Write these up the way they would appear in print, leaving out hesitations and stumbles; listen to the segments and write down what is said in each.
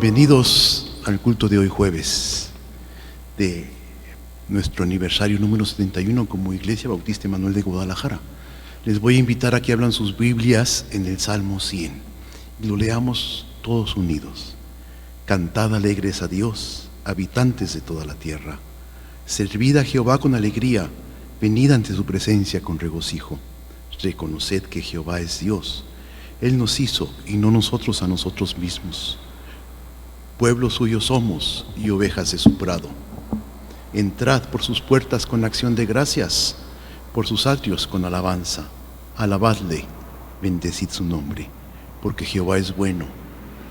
Bienvenidos al culto de hoy jueves de nuestro aniversario número 71 como Iglesia Bautista Emanuel de Guadalajara. Les voy a invitar a que abran sus Biblias en el Salmo 100 y lo leamos todos unidos. Cantad alegres a Dios, habitantes de toda la tierra. Servid a Jehová con alegría, venid ante su presencia con regocijo. Reconoced que Jehová es Dios. Él nos hizo y no nosotros a nosotros mismos. Pueblo suyo somos y ovejas de su prado. Entrad por sus puertas con acción de gracias, por sus atrios con alabanza. Alabadle, bendecid su nombre, porque Jehová es bueno,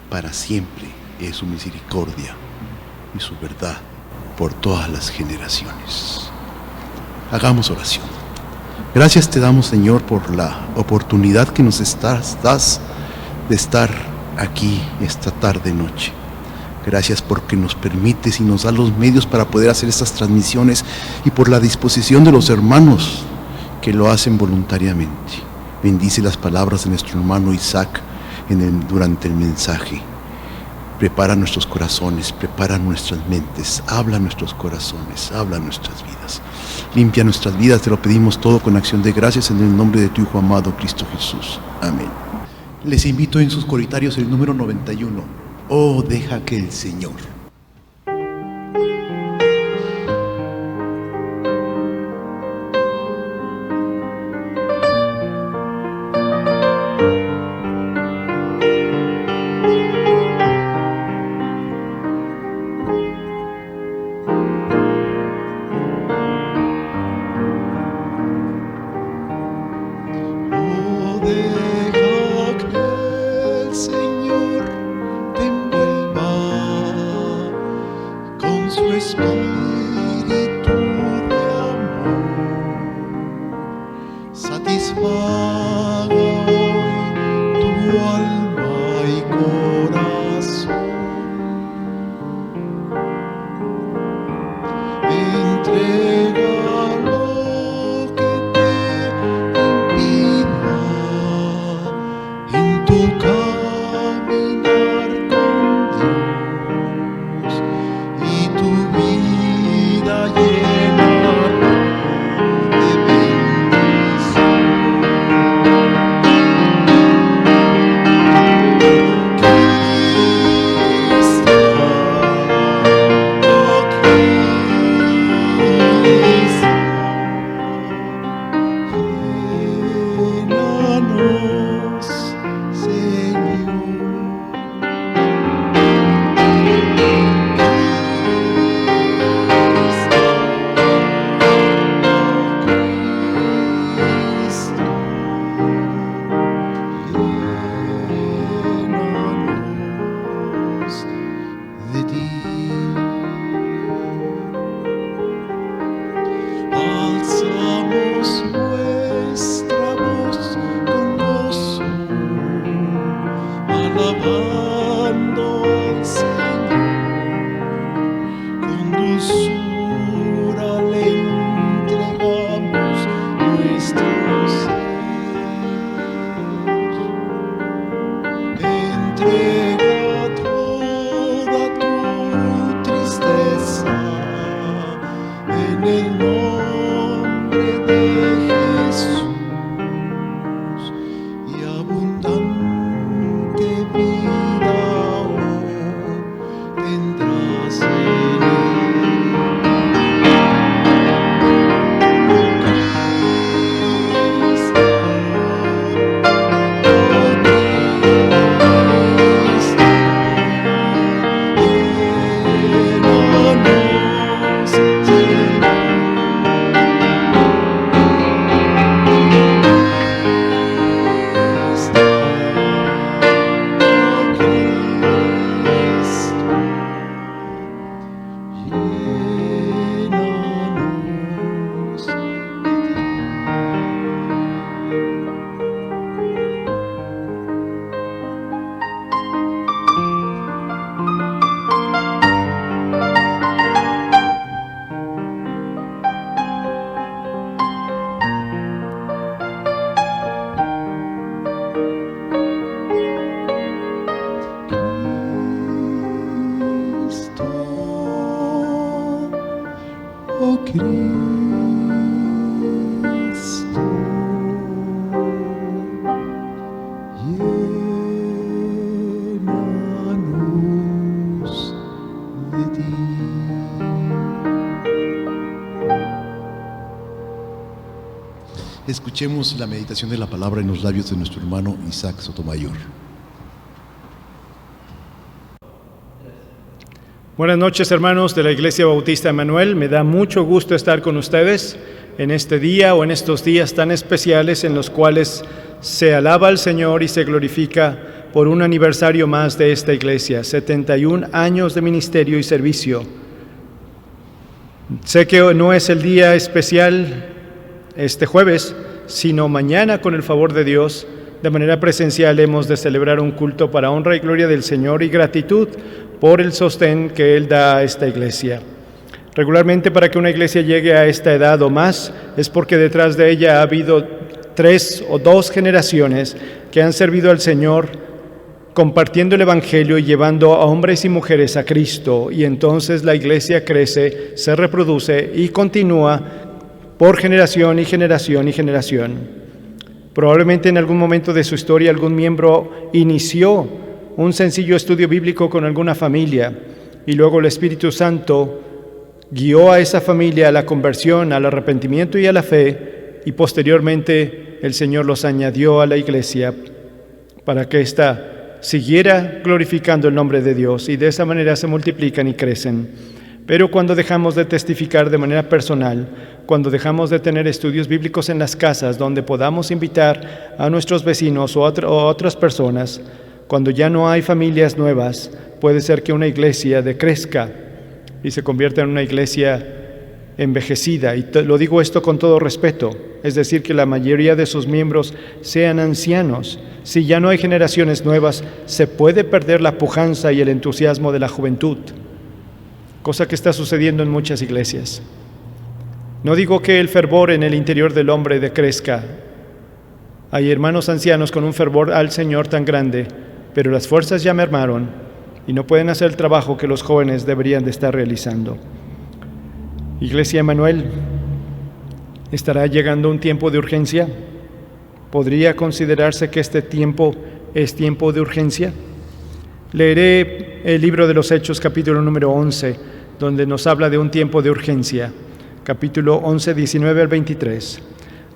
para siempre es su misericordia y su verdad por todas las generaciones. Hagamos oración. Gracias te damos, Señor, por la oportunidad que nos das de estar aquí esta tarde-noche. Gracias porque nos permites y nos das los medios para poder hacer estas transmisiones y por la disposición de los hermanos que lo hacen voluntariamente. Bendice las palabras de nuestro hermano Isaac durante el mensaje. Prepara nuestros corazones, prepara nuestras mentes, habla nuestros corazones, habla nuestras vidas. Limpia nuestras vidas, te lo pedimos todo con acción de gracias en el nombre de tu Hijo amado Cristo Jesús. Amén. Les invito en sus coritarios el número 91. Oh, deja que el Señor. Escuchemos la meditación de la palabra en los labios de nuestro hermano Isaac Sotomayor. Buenas noches, hermanos de la Iglesia Bautista Emanuel. Me da mucho gusto estar con ustedes en este día o en estos días tan especiales en los cuales se alaba al Señor y se glorifica por un aniversario más de esta iglesia, 71 años de ministerio y servicio. Sé que no es el día especial este jueves, sino mañana, con el favor de Dios, de manera presencial hemos de celebrar un culto para honra y gloria del Señor y gratitud por el sostén que Él da a esta iglesia. Regularmente, para que una iglesia llegue a esta edad o más, es porque detrás de ella ha habido 3 o 2 generaciones que han servido al Señor compartiendo el Evangelio y llevando a hombres y mujeres a Cristo, y entonces la iglesia crece, se reproduce y continúa por generación y generación y generación. Probablemente en algún momento de su historia algún miembro inició un sencillo estudio bíblico con alguna familia y luego el Espíritu Santo guió a esa familia a la conversión, al arrepentimiento y a la fe, y posteriormente el Señor los añadió a la iglesia para que ésta siguiera glorificando el nombre de Dios, y de esa manera se multiplican y crecen. Pero cuando dejamos de testificar de manera personal, cuando dejamos de tener estudios bíblicos en las casas donde podamos invitar a nuestros vecinos o a otras personas, cuando ya no hay familias nuevas, puede ser que una iglesia decrezca y se convierta en una iglesia envejecida. Y lo digo esto con todo respeto, es decir, que la mayoría de sus miembros sean ancianos. Si ya no hay generaciones nuevas, se puede perder la pujanza y el entusiasmo de la juventud, cosa que está sucediendo en muchas iglesias. No digo que el fervor en el interior del hombre decrezca. Hay hermanos ancianos con un fervor al Señor tan grande, pero las fuerzas ya mermaron y no pueden hacer el trabajo que los jóvenes deberían de estar realizando. Iglesia Emanuel, ¿estará llegando un tiempo de urgencia? ¿Podría considerarse que este tiempo es tiempo de urgencia? Leeré el libro de los Hechos, capítulo número 11, donde nos habla de un tiempo de urgencia. Capítulo 11, 19 al 23.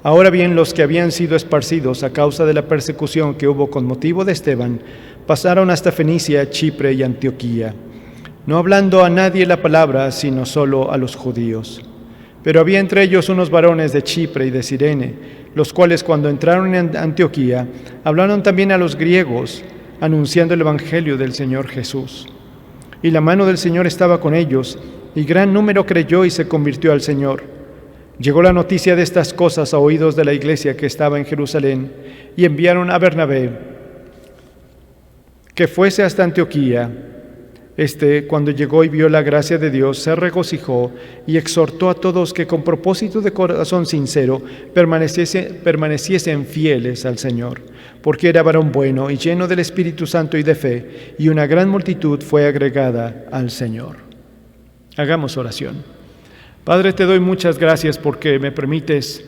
Ahora bien, los que habían sido esparcidos a causa de la persecución que hubo con motivo de Esteban, pasaron hasta Fenicia, Chipre y Antioquía, no hablando a nadie la palabra, sino solo a los judíos. Pero había entre ellos unos varones de Chipre y de Cirene, los cuales cuando entraron en Antioquía, hablaron también a los griegos, anunciando el Evangelio del Señor Jesús. Y la mano del Señor estaba con ellos, y gran número creyó y se convirtió al Señor. Llegó la noticia de estas cosas a oídos de la iglesia que estaba en Jerusalén, y enviaron a Bernabé que fuese hasta Antioquía. Cuando llegó y vio la gracia de Dios, se regocijó y exhortó a todos que con propósito de corazón sincero permaneciesen fieles al Señor, porque era varón bueno y lleno del Espíritu Santo y de fe, y una gran multitud fue agregada al Señor. Hagamos oración. Padre, te doy muchas gracias porque me permites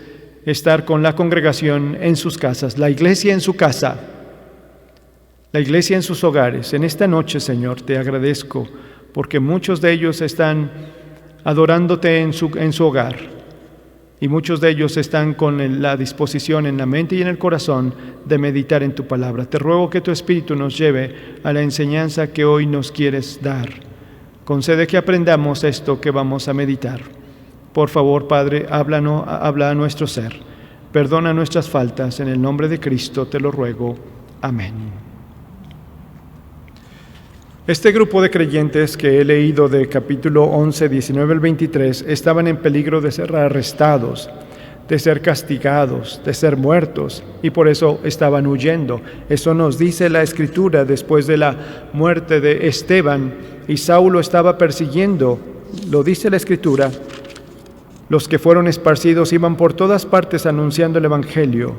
estar con la congregación en sus casas, la iglesia en su casa, la iglesia en sus hogares. En esta noche, Señor, te agradezco porque muchos de ellos están adorándote en su hogar, y muchos de ellos están con la disposición en la mente y en el corazón de meditar en tu palabra. Te ruego que tu Espíritu nos lleve a la enseñanza que hoy nos quieres dar. Concede que aprendamos esto que vamos a meditar. Por favor, Padre, habla a nuestro ser. Perdona nuestras faltas. En el nombre de Cristo te lo ruego. Amén. Este grupo de creyentes que he leído de capítulo 11, 19 al 23 estaban en peligro de ser arrestados, de ser castigados, de ser muertos, y por eso estaban huyendo. Eso nos dice la Escritura. Después de la muerte de Esteban, y Saulo estaba persiguiendo, lo dice la Escritura, los que fueron esparcidos iban por todas partes anunciando el Evangelio.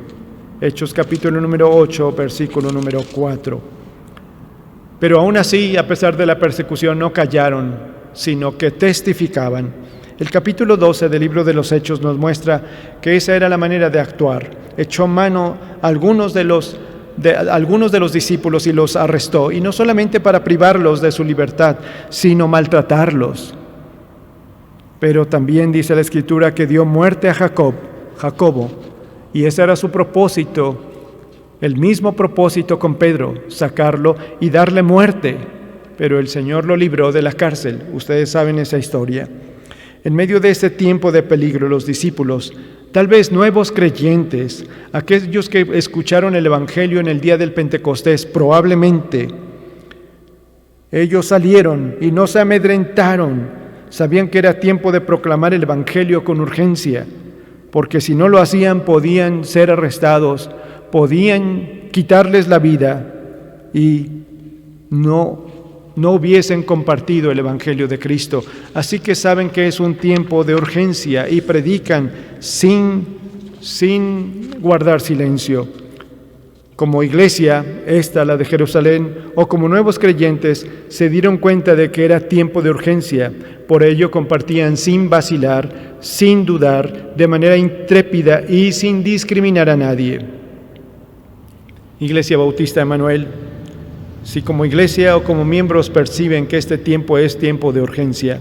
Hechos capítulo número 8, versículo número 4. Pero aún así, a pesar de la persecución, no callaron, sino que testificaban. El capítulo 12 del libro de los Hechos nos muestra que esa era la manera de actuar. Echó mano a algunos de los discípulos y los arrestó, y no solamente para privarlos de su libertad, sino maltratarlos. Pero también dice la Escritura que dio muerte a Jacobo, Y ese era su propósito, el mismo propósito con Pedro, sacarlo y darle muerte. Pero el Señor lo libró de la cárcel. Ustedes saben esa historia. En medio de ese tiempo de peligro, los discípulos, tal vez nuevos creyentes, aquellos que escucharon el Evangelio en el día del Pentecostés, probablemente ellos salieron y no se amedrentaron. Sabían que era tiempo de proclamar el Evangelio con urgencia, porque si no lo hacían podían ser arrestados, podían quitarles la vida y no hubiesen compartido el Evangelio de Cristo. Así que saben que es un tiempo de urgencia y predican sin guardar silencio. Como iglesia, la de Jerusalén, o como nuevos creyentes, se dieron cuenta de que era tiempo de urgencia. Por ello compartían sin vacilar, sin dudar, de manera intrépida y sin discriminar a nadie. Iglesia Bautista Emanuel, si como iglesia o como miembros perciben que este tiempo es tiempo de urgencia,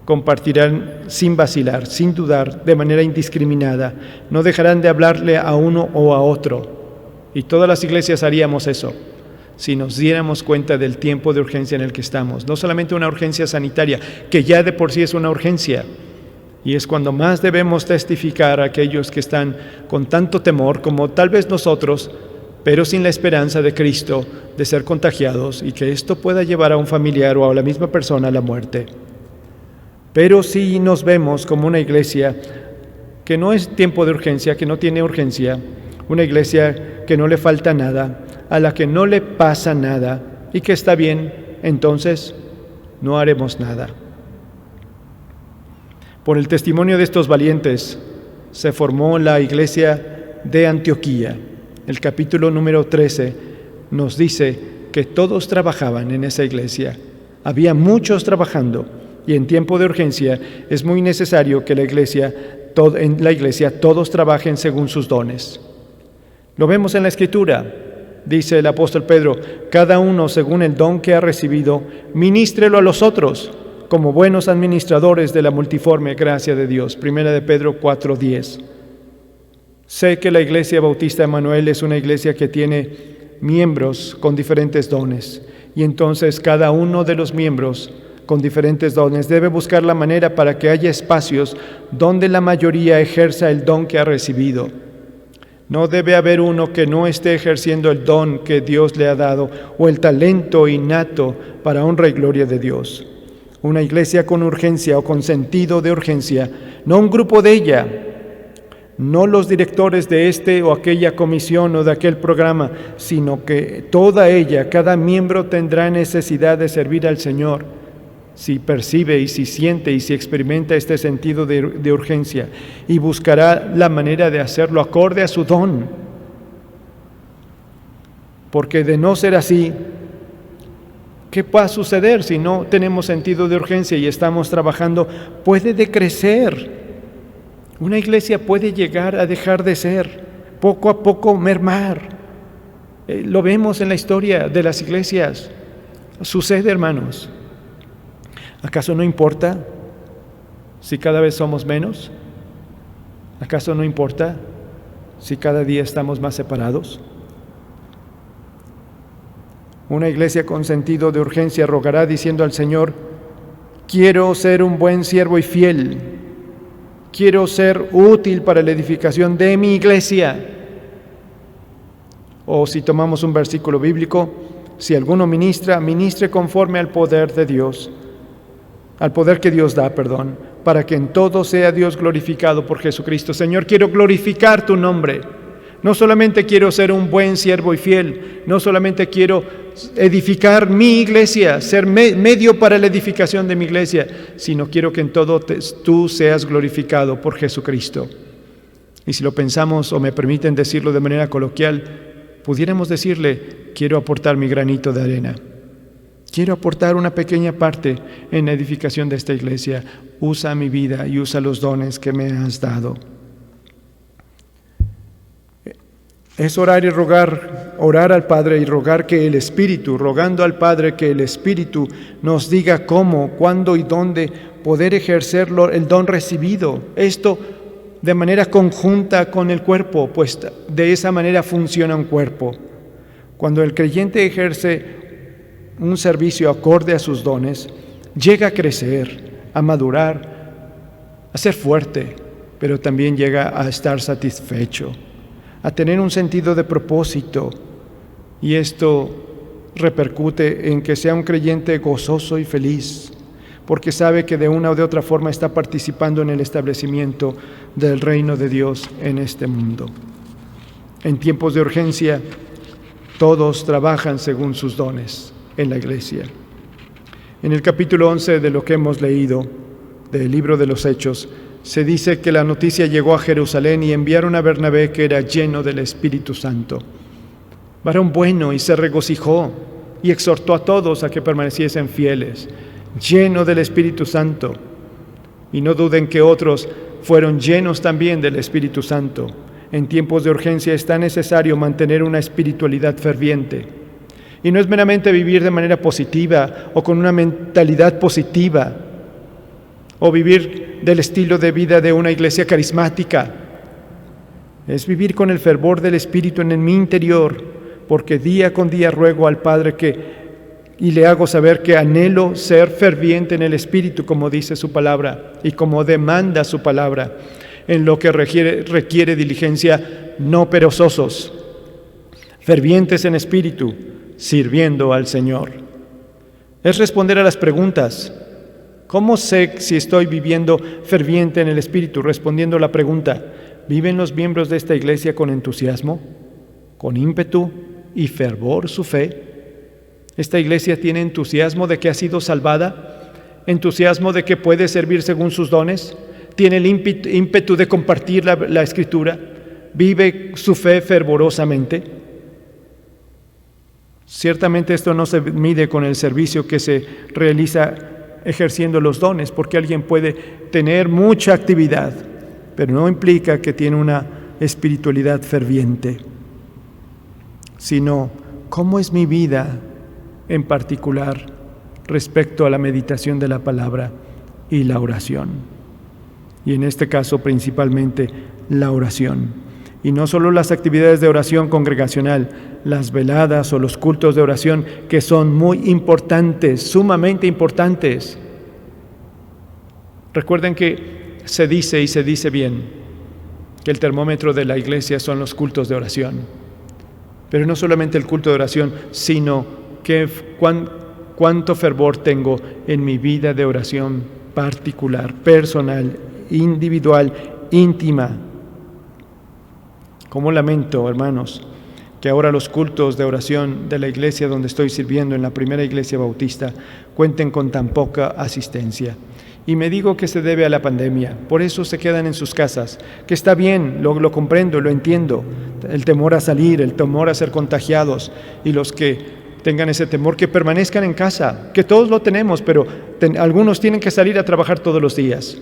compartirán sin vacilar, sin dudar, de manera indiscriminada. No dejarán de hablarle a uno o a otro. Y todas las iglesias haríamos eso, si nos diéramos cuenta del tiempo de urgencia en el que estamos. No solamente una urgencia sanitaria, que ya de por sí es una urgencia, y es cuando más debemos testificar a aquellos que están con tanto temor como tal vez nosotros, pero sin la esperanza de Cristo de ser contagiados y que esto pueda llevar a un familiar o a la misma persona a la muerte. Pero si nos vemos como una iglesia que no es tiempo de urgencia, que no tiene urgencia, una iglesia que no le falta nada, a la que no le pasa nada y que está bien, entonces no haremos nada. Por el testimonio de estos valientes se formó la iglesia de Antioquía. El capítulo número 13 nos dice que todos trabajaban en esa iglesia. Había muchos trabajando y en tiempo de urgencia es muy necesario que en la iglesia todos trabajen según sus dones. Lo vemos en la Escritura. Dice el apóstol Pedro: cada uno según el don que ha recibido, ministrelo a los otros, como buenos administradores de la multiforme gracia de Dios. Primera de Pedro 4:10. Sé que la Iglesia Bautista Emanuel es una iglesia que tiene miembros con diferentes dones, y entonces cada uno de los miembros con diferentes dones debe buscar la manera para que haya espacios donde la mayoría ejerza el don que ha recibido. No debe haber uno que no esté ejerciendo el don que Dios le ha dado o el talento innato para honra y gloria de Dios. Una iglesia con urgencia o con sentido de urgencia, no un grupo de ella, no los directores de este o aquella comisión o de aquel programa, sino que toda ella, cada miembro tendrá necesidad de servir al Señor, si percibe y si siente y si experimenta este sentido de urgencia, y buscará la manera de hacerlo acorde a su don. Porque de no ser así, ¿qué va a suceder si no tenemos sentido de urgencia y estamos trabajando? Puede decrecer. Una iglesia puede llegar a dejar de ser, poco a poco mermar. Lo vemos en la historia de las iglesias. Sucede, hermanos. ¿Acaso no importa si cada vez somos menos? ¿Acaso no importa si cada día estamos más separados? Una iglesia con sentido de urgencia rogará diciendo al Señor: quiero ser un buen siervo y fiel. Quiero ser útil para la edificación de mi iglesia. O si tomamos un versículo bíblico, si alguno ministre conforme al poder de Dios, al poder que Dios da, para que en todo sea Dios glorificado por Jesucristo. Señor, quiero glorificar tu nombre. No solamente quiero ser un buen siervo y fiel, no solamente quiero edificar mi iglesia, ser medio para la edificación de mi iglesia, sino quiero que en todo tú seas glorificado por Jesucristo. Y si lo pensamos, o me permiten decirlo de manera coloquial, pudiéramos decirle: quiero aportar mi granito de arena. Quiero aportar una pequeña parte en la edificación de esta iglesia. Usa mi vida y usa los dones que me has dado. Es orar y rogar, orar al Padre y rogar que el Espíritu, rogando al Padre que el Espíritu nos diga cómo, cuándo y dónde poder ejercerlo, el don recibido. Esto de manera conjunta con el cuerpo, pues de esa manera funciona un cuerpo. Cuando el creyente ejerce un servicio acorde a sus dones, llega a crecer, a madurar, a ser fuerte, pero también llega a estar satisfecho, a tener un sentido de propósito, y esto repercute en que sea un creyente gozoso y feliz, porque sabe que de una o de otra forma está participando en el establecimiento del reino de Dios en este mundo. En tiempos de urgencia, todos trabajan según sus dones en la iglesia. En el capítulo 11 de lo que hemos leído del libro de los Hechos, se dice que la noticia llegó a Jerusalén y enviaron a Bernabé, que era lleno del Espíritu Santo, varón bueno, y se regocijó y exhortó a todos a que permaneciesen fieles, lleno del Espíritu Santo. Y no duden que otros fueron llenos también del Espíritu Santo. En tiempos de urgencia es tan necesario mantener una espiritualidad ferviente. Y no es meramente vivir de manera positiva o con una mentalidad positiva, o vivir del estilo de vida de una iglesia carismática. Es vivir con el fervor del Espíritu en mi interior, porque día con día ruego al Padre y le hago saber que anhelo ser ferviente en el Espíritu, como dice su palabra y como demanda su palabra, en lo que requiere diligencia, no perezosos, fervientes en espíritu, sirviendo al Señor. Es responder a las preguntas. ¿Cómo sé si estoy viviendo ferviente en el Espíritu? Respondiendo la pregunta: ¿viven los miembros de esta iglesia con entusiasmo, con ímpetu y fervor su fe? ¿Esta iglesia tiene entusiasmo de que ha sido salvada? ¿Entusiasmo de que puede servir según sus dones? ¿Tiene el ímpetu de compartir la Escritura? ¿Vive su fe fervorosamente? Ciertamente esto no se mide con el servicio que se realiza ejerciendo los dones, porque alguien puede tener mucha actividad, pero no implica que tiene una espiritualidad ferviente, sino cómo es mi vida en particular respecto a la meditación de la palabra y la oración. Y en este caso principalmente la oración. Y no solo las actividades de oración congregacional, las veladas o los cultos de oración, que son muy importantes, sumamente importantes. Recuerden que se dice, y se dice bien, que el termómetro de la iglesia son los cultos de oración. Pero no solamente el culto de oración, sino cuánto fervor tengo en mi vida de oración particular, personal, individual, íntima. Cómo lamento, hermanos, que ahora los cultos de oración de la iglesia donde estoy sirviendo, en la primera iglesia bautista, cuenten con tan poca asistencia. Y me digo que se debe a la pandemia, por eso se quedan en sus casas, que está bien, lo comprendo, lo entiendo, el temor a salir, el temor a ser contagiados, y los que tengan ese temor, que permanezcan en casa, que todos lo tenemos, pero algunos tienen que salir a trabajar todos los días.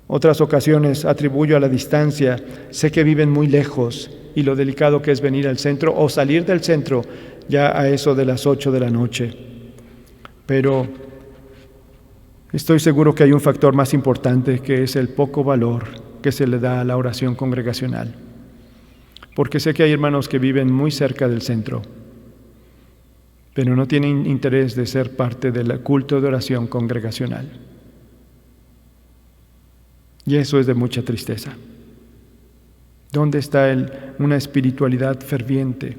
Otras ocasiones atribuyo a la distancia, sé que viven muy lejos y lo delicado que es venir al centro o salir del centro ya a eso de las 8 de la noche. Pero estoy seguro que hay un factor más importante, que es el poco valor que se le da a la oración congregacional. Porque sé que hay hermanos que viven muy cerca del centro, pero no tienen interés de ser parte del culto de oración congregacional. Y eso es de mucha tristeza. ¿Dónde está una espiritualidad ferviente?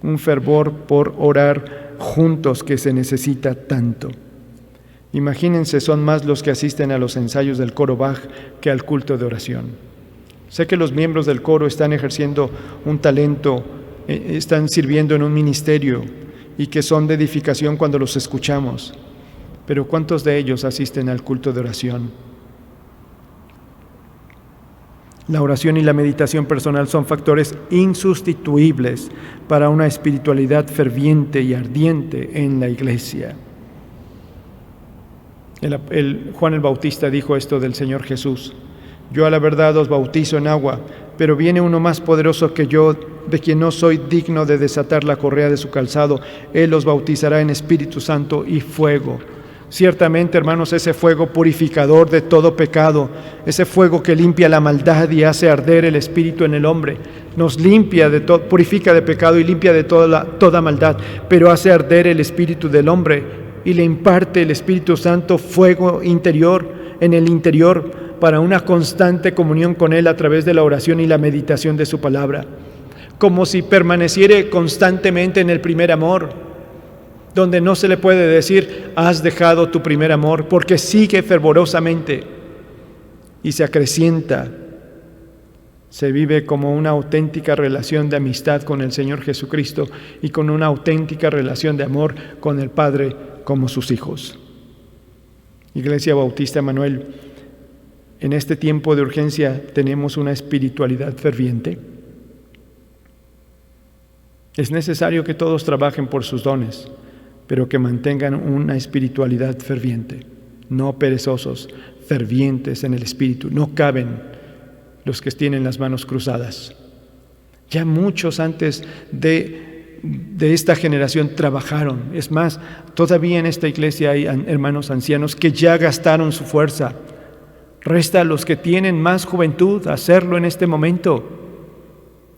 Un fervor por orar juntos que se necesita tanto. Imagínense, son más los que asisten a los ensayos del coro Bach que al culto de oración. Sé que los miembros del coro están ejerciendo un talento, están sirviendo en un ministerio y que son de edificación cuando los escuchamos. Pero ¿cuántos de ellos asisten al culto de oración? La oración y la meditación personal son factores insustituibles para una espiritualidad ferviente y ardiente en la iglesia. Juan el Bautista dijo esto del Señor Jesús: yo a la verdad os bautizo en agua, pero viene uno más poderoso que yo, de quien no soy digno de desatar la correa de su calzado. Él os bautizará en Espíritu Santo y fuego. Ciertamente, hermanos, ese fuego purificador de todo pecado, ese fuego que limpia la maldad y hace arder el espíritu en el hombre, nos limpia de todo, purifica de pecado y limpia de toda maldad, pero hace arder el espíritu del hombre y le imparte el Espíritu Santo fuego interior, en el interior, para una constante comunión con Él a través de la oración y la meditación de su palabra, como si permaneciera constantemente en el primer amor, donde no se le puede decir, has dejado tu primer amor, porque sigue fervorosamente y se acrecienta. Se vive como una auténtica relación de amistad con el Señor Jesucristo y con una auténtica relación de amor con el Padre como sus hijos. Iglesia Bautista Emanuel, en este tiempo de urgencia tenemos una espiritualidad ferviente. Es necesario que todos trabajen por sus dones, pero que mantengan una espiritualidad ferviente, no perezosos, fervientes en el espíritu. No caben los que tienen las manos cruzadas. Ya muchos antes de esta generación trabajaron. Es más, todavía en esta iglesia hay hermanos ancianos que ya gastaron su fuerza. Resta a los que tienen más juventud hacerlo en este momento,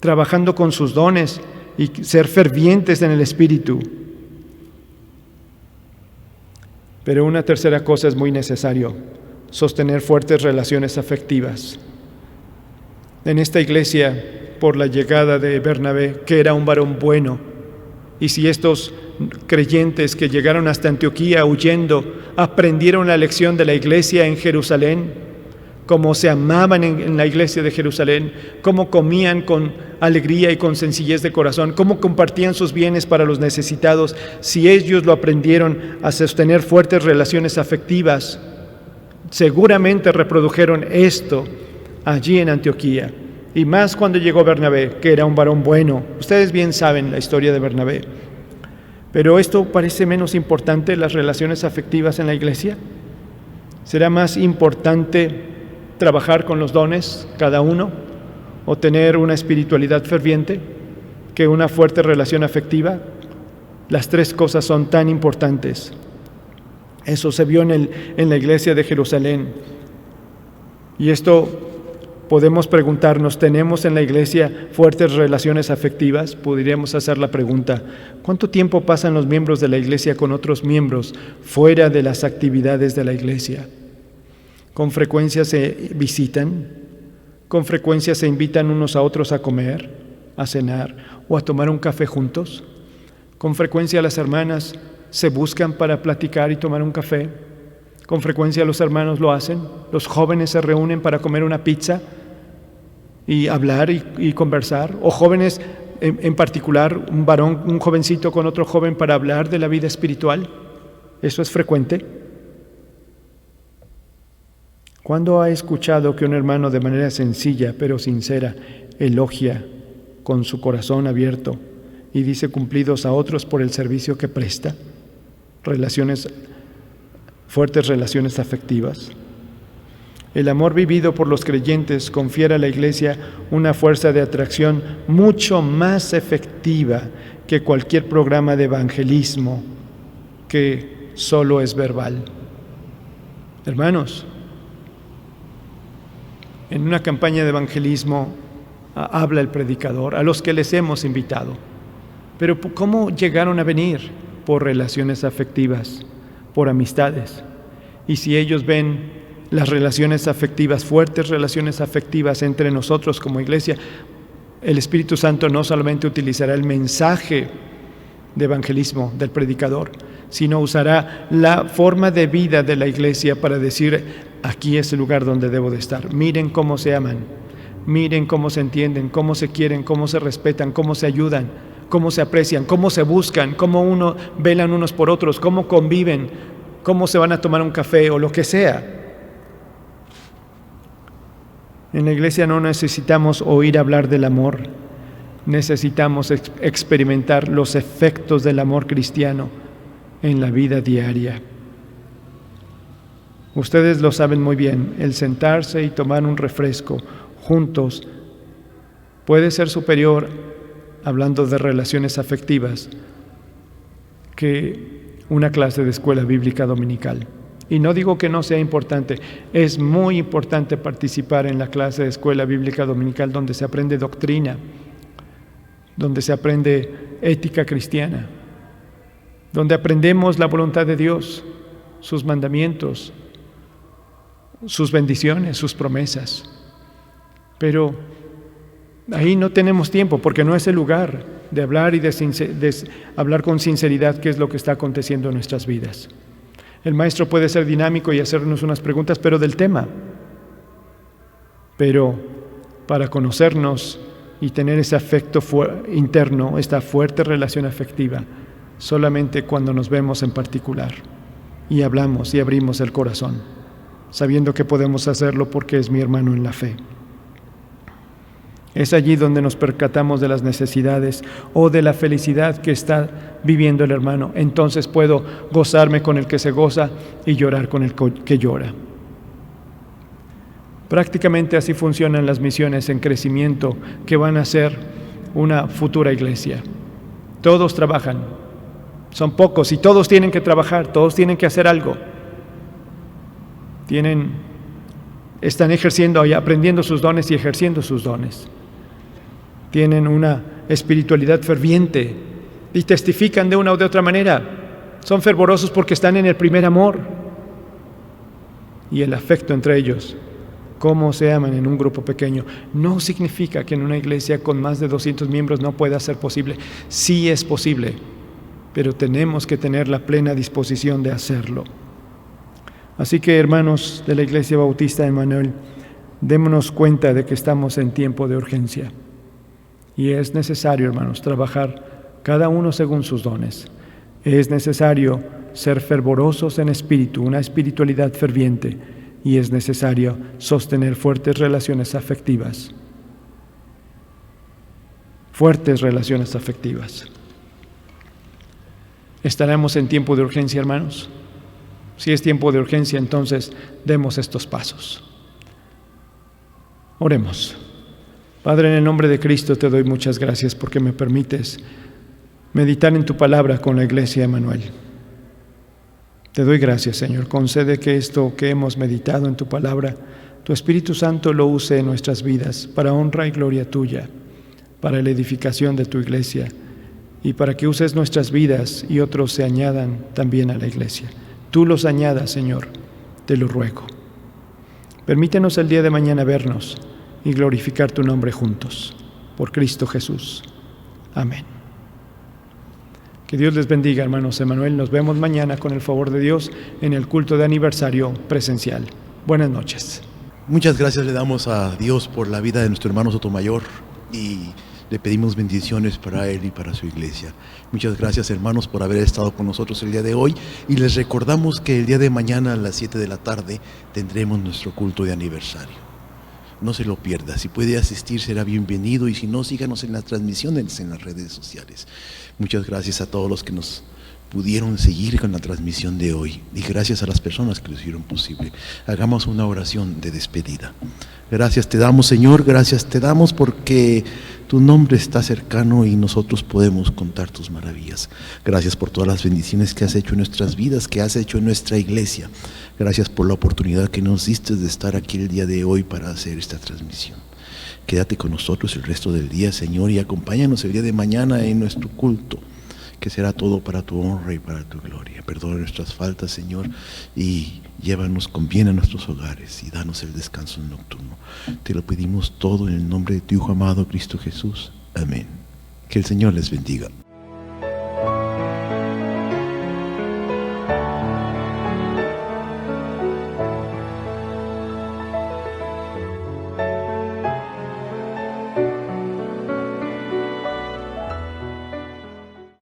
trabajando con sus dones y ser fervientes en el espíritu. Pero una tercera cosa es muy necesario: sostener fuertes relaciones afectivas. En esta iglesia, por la llegada de Bernabé, que era un varón bueno, y si estos creyentes que llegaron hasta Antioquía huyendo aprendieron la lección de la iglesia en Jerusalén, cómo se amaban en la iglesia de Jerusalén, cómo comían con alegría y con sencillez de corazón, cómo compartían sus bienes para los necesitados, si ellos lo aprendieron a sostener fuertes relaciones afectivas, seguramente reprodujeron esto allí en Antioquía. Y más cuando llegó Bernabé, que era un varón bueno. Ustedes bien saben la historia de Bernabé. Pero esto parece menos importante, las relaciones afectivas en la iglesia. ¿Será más importante trabajar con los dones, cada uno, o tener una espiritualidad ferviente que una fuerte relación afectiva? Las tres cosas son tan importantes. Eso se vio en la iglesia de Jerusalén. Y esto podemos preguntarnos, ¿tenemos en la iglesia fuertes relaciones afectivas? Podríamos hacer la pregunta, ¿cuánto tiempo pasan los miembros de la iglesia con otros miembros fuera de las actividades de la iglesia? ¿Con frecuencia se visitan? ¿Con frecuencia se invitan unos a otros a comer, a cenar o a tomar un café juntos? ¿Con frecuencia las hermanas se buscan para platicar y tomar un café? ¿Con frecuencia los hermanos lo hacen? ¿Los jóvenes se reúnen para comer una pizza y hablar y conversar? ¿O jóvenes en particular, un jovencito con otro joven para hablar de la vida espiritual? ¿Eso es frecuente? ¿Cuándo ha escuchado que un hermano de manera sencilla pero sincera elogia con su corazón abierto y dice cumplidos a otros por el servicio que presta? Fuertes relaciones afectivas. El amor vivido por los creyentes confiere a la iglesia una fuerza de atracción mucho más efectiva que cualquier programa de evangelismo que solo es verbal. Hermanos, en una campaña de evangelismo habla el predicador, a los que les hemos invitado. Pero ¿cómo llegaron a venir? Por relaciones afectivas, por amistades. Y si ellos ven las relaciones afectivas, fuertes relaciones afectivas entre nosotros como iglesia, el Espíritu Santo no solamente utilizará el mensaje de evangelismo del predicador, sino usará la forma de vida de la iglesia para decir, aquí es el lugar donde debo de estar. Miren cómo se aman, miren cómo se entienden, cómo se quieren, cómo se respetan, cómo se ayudan, cómo se aprecian, cómo se buscan, cómo velan unos por otros, cómo conviven, cómo se van a tomar un café o lo que sea. En la iglesia no necesitamos oír hablar del amor, necesitamos experimentar los efectos del amor cristiano en la vida diaria. Ustedes lo saben muy bien, el sentarse y tomar un refresco juntos puede ser superior, hablando de relaciones afectivas, que una clase de escuela bíblica dominical. Y no digo que no sea importante, es muy importante participar en la clase de escuela bíblica dominical donde se aprende doctrina, donde se aprende ética cristiana, donde aprendemos la voluntad de Dios, sus mandamientos, sus bendiciones, sus promesas. Pero ahí no tenemos tiempo porque no es el lugar de hablar y de hablar con sinceridad qué es lo que está aconteciendo en nuestras vidas. El maestro puede ser dinámico y hacernos unas preguntas, pero del tema. Pero para conocernos y tener ese afecto interno, esta fuerte relación afectiva, solamente cuando nos vemos en particular y hablamos y abrimos el corazón, sabiendo que podemos hacerlo porque es mi hermano en la fe. Es allí donde nos percatamos de las necesidades o de la felicidad que está viviendo el hermano. Entonces puedo gozarme con el que se goza y llorar con el que llora. Prácticamente así funcionan las misiones en crecimiento que van a ser una futura iglesia. Todos trabajan, son pocos y todos tienen que trabajar, todos tienen que hacer algo. Están ejerciendo y aprendiendo sus dones y ejerciendo sus dones. Tienen una espiritualidad ferviente y testifican de una o de otra manera. Son fervorosos porque están en el primer amor y el afecto entre ellos. Cómo se aman en un grupo pequeño no significa que en una iglesia con más de 200 miembros no pueda ser posible. Sí es posible, pero tenemos que tener la plena disposición de hacerlo. Así que, hermanos de la Iglesia Bautista Emmanuel, démonos cuenta de que estamos en tiempo de urgencia. Y es necesario, hermanos, trabajar cada uno según sus dones. Es necesario ser fervorosos en espíritu, una espiritualidad ferviente, y es necesario sostener fuertes relaciones afectivas. Fuertes relaciones afectivas. ¿Estaremos en tiempo de urgencia, hermanos? Si es tiempo de urgencia, entonces demos estos pasos. Oremos. Padre, en el nombre de Cristo te doy muchas gracias porque me permites meditar en tu palabra con la Iglesia Emmanuel. Te doy gracias, Señor. Concede que esto que hemos meditado en tu palabra, tu Espíritu Santo lo use en nuestras vidas para honra y gloria tuya, para la edificación de tu Iglesia y para que uses nuestras vidas y otros se añadan también a la Iglesia. Tú los añadas, Señor, te lo ruego. Permítenos el día de mañana vernos y glorificar tu nombre juntos. Por Cristo Jesús. Amén. Que Dios les bendiga, hermanos Emmanuel. Nos vemos mañana con el favor de Dios en el culto de aniversario presencial. Buenas noches. Muchas gracias le damos a Dios por la vida de nuestro hermano Sotomayor y le pedimos bendiciones para él y para su iglesia. Muchas gracias, hermanos, por haber estado con nosotros el día de hoy y les recordamos que el día de mañana a las 7 de la tarde tendremos nuestro culto de aniversario. No se lo pierda, si puede asistir será bienvenido y si no, síganos en las transmisiones en las redes sociales. Muchas gracias a todos los que nos pudieron seguir con la transmisión de hoy y gracias a las personas que lo hicieron posible. Hagamos una oración de despedida. Gracias te damos, Señor, gracias te damos porque tu nombre está cercano y nosotros podemos contar tus maravillas. Gracias por todas las bendiciones que has hecho en nuestras vidas, que has hecho en nuestra iglesia. Gracias por la oportunidad que nos diste de estar aquí el día de hoy para hacer esta transmisión. Quédate con nosotros el resto del día, Señor, y acompáñanos el día de mañana en nuestro culto, que será todo para tu honra y para tu gloria. Perdona nuestras faltas, Señor, y llévanos con bien a nuestros hogares y danos el descanso nocturno. Te lo pedimos todo en el nombre de tu Hijo amado, Cristo Jesús. Amén. Que el Señor les bendiga.